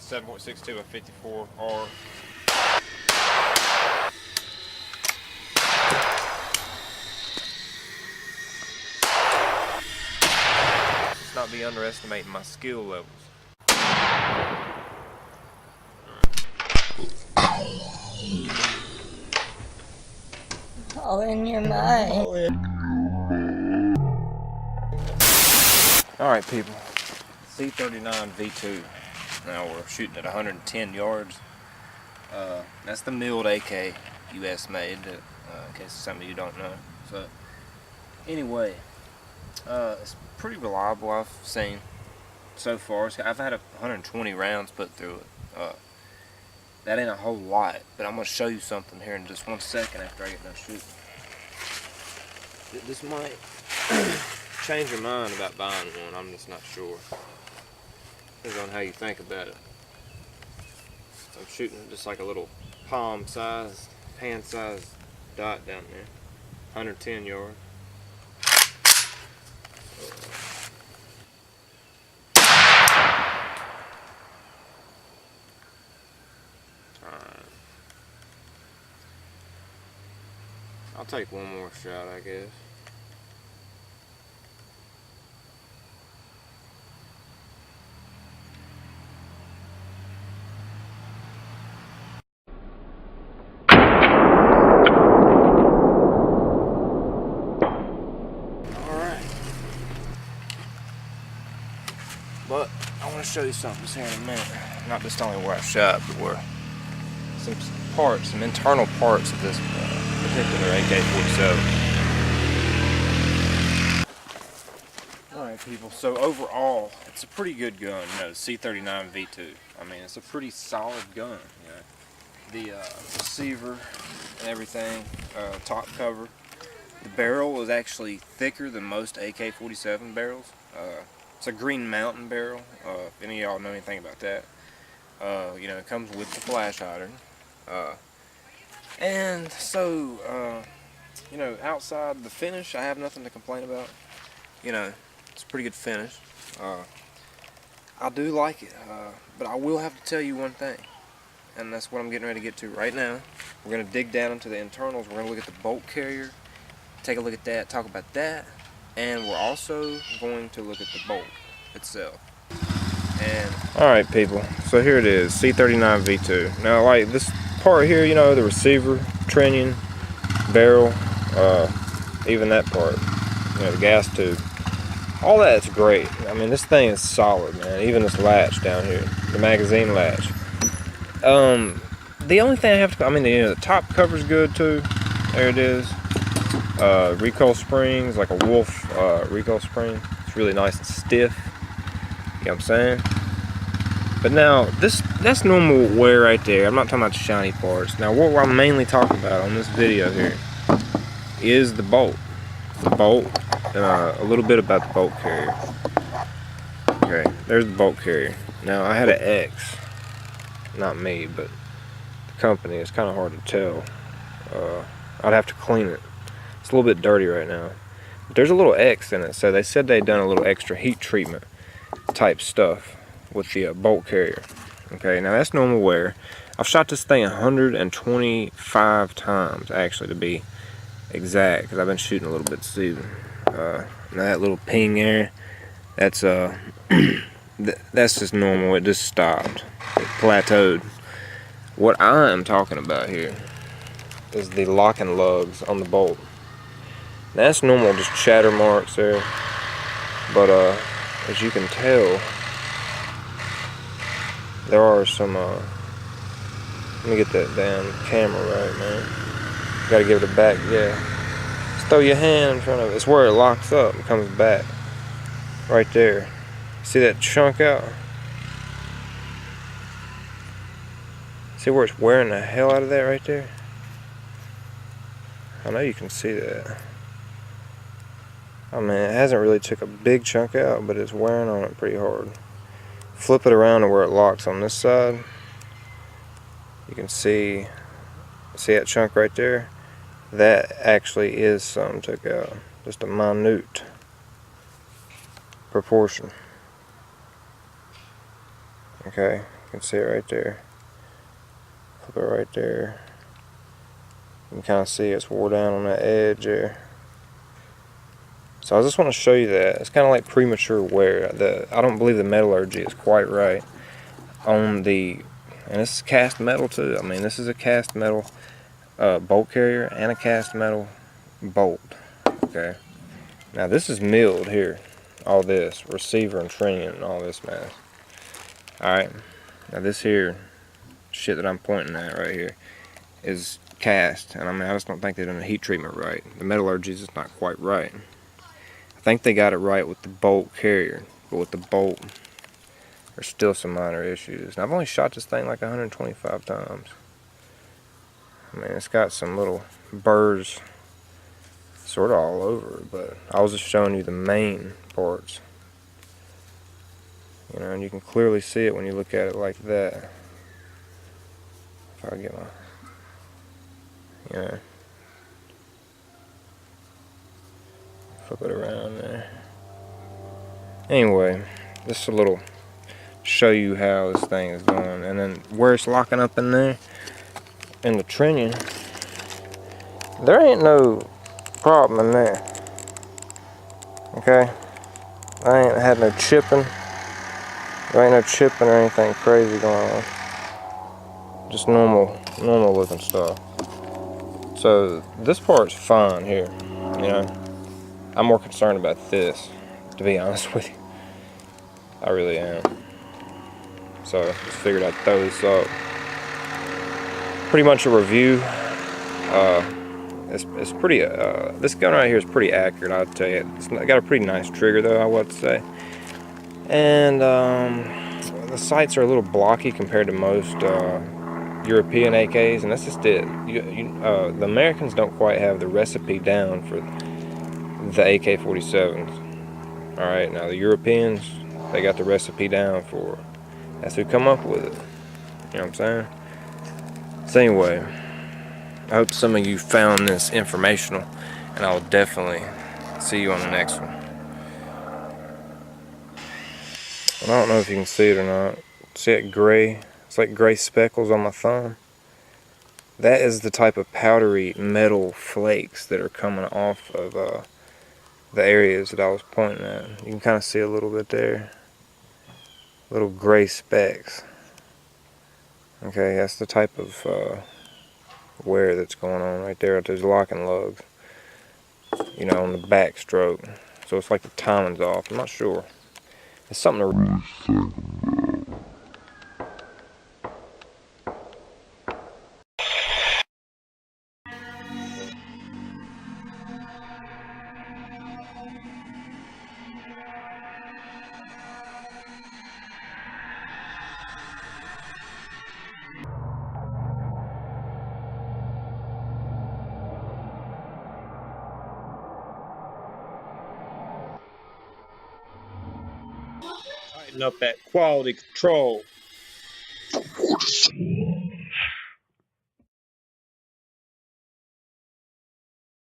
7.62 of 54R. Let's not be underestimating my skill levels. All in your mind. Alright people, C39 V2. Now we're shooting at 110 yards. That's the milled AK, US made, in case some of you don't know. So anyway, it's pretty reliable, I've seen so far. I've had 120 rounds put through it. That ain't a whole lot, but I'm going to show you something here in just 1 second after I get done shooting. This might change your mind about buying one, I'm just not sure. Depends on how you think about it. I'm shooting just like a little palm-sized, hand-sized dot down there. 110 yards. Alright. I'll take one more shot, I guess. But I want to show you something here in a minute. Not just only where I shot, but where some parts, some internal parts of this particular AK-47. Alright people, so overall, it's a pretty good gun, you know, the C39 V2. I mean, it's a pretty solid gun, you know. The receiver and everything, top cover. The barrel is actually thicker than most AK-47 barrels. It's a Green Mountain barrel, if any of y'all know anything about that. You know, it comes with the flash hydrant. And so, you know, outside the finish, I have nothing to complain about. You know, it's a pretty good finish. I do like it, but I will have to tell you one thing. And that's what I'm getting ready to get to right now. We're going to dig down into the internals. We're going to look at the bolt carrier, take a look at that, talk about that. And we're also going to look at the bolt itself. And alright people, so here it is, C39 V2. Now like this part here, you know, the receiver, trunnion, barrel, even that part, you know, the gas tube. All that's great. I mean, this thing is solid, man. Even this latch down here, the magazine latch. The only thing I have to, I mean, you know, the top cover's good too. There it is. Recoil springs, like a Wolf recoil spring. It's really nice and stiff. You know what I'm saying? But now, that's normal wear right there. I'm not talking about the shiny parts. Now, what I'm mainly talking about on this video here is the bolt. The bolt, and a little bit about the bolt carrier. Okay, there's the bolt carrier. Now, I had an X. Not me, but the company. It's kind of hard to tell. I'd have to clean it. It's a little bit dirty right now. But there's a little X in it, so they said they'd done a little extra heat treatment type stuff with the bolt carrier. Okay, now that's normal wear. I've shot this thing 125 times, actually, to be exact, because I've been shooting a little bit this evening. Now that little ping there, that's that's just normal. It just stopped. It plateaued. What I am talking about here is the locking lugs on the bolt. Now, that's normal, just chatter marks there. But as you can tell, there are some. Let me get that damn camera right, man. Gotta give it a back, yeah. Just throw your hand in front of it. It's where it locks up and comes back. Right there. See that chunk out? See where it's wearing the hell out of that right there? I know you can see that. I mean, it hasn't really took a big chunk out, but it's wearing on it pretty hard. Flip it around to where it locks on this side. You can see that chunk right there? That actually is some took out. Just a minute proportion. Okay, can see it right there. Flip it right there. You can kind of see it's wore down on that edge there. So I just want to show you that. It's kind of like premature wear. I don't believe the metallurgy is quite right on the, and this is cast metal too. I mean, this is a cast metal bolt carrier and a cast metal bolt. Okay. Now this is milled here. All this receiver and trunnion and all this mess. Alright. Now this here shit that I'm pointing at right here is cast, and I mean, I just don't think they've done the heat treatment right. The metallurgy is just not quite right. I think they got it right with the bolt carrier, but with the bolt there's still some minor issues. And I've only shot this thing like 125 times. I mean, it's got some little burrs sort of all over it, but I was just showing you the main parts. You know, and you can clearly see it when you look at it like that. If I get my, you know, flip it around there. Anyway, just a little show you how this thing is going, and then where it's locking up in there in the trunnion, there ain't no problem in there. Okay, I ain't had no chipping. There ain't no chipping or anything crazy going on. Just normal looking stuff. So this part's fine here. You know, I'm more concerned about this, to be honest with you. I really am. So just figured I'd throw this up. Pretty much a review. It's pretty. This gun right here is pretty accurate, I'll tell you. It's got a pretty nice trigger, though, I would say. And the sights are a little blocky compared to most European AKs, and that's just it. The Americans don't quite have the recipe down for the AK-47s. All right, now the Europeans, they got the recipe down for it. That's who come up with it. You know what I'm saying? So anyway, I hope some of you found this informational, and I will definitely see you on the next one. I don't know if you can see it or not. See it gray? It's like gray speckles on my thumb. That is the type of powdery metal flakes that are coming off of the areas that I was pointing at. You can kind of see a little bit there. Little gray specks. Okay, that's the type of wear that's going on right there at those locking lugs. You know, on the back stroke. So it's like the timing's off. I'm not sure. It's something to really think about. Tighten up that quality control.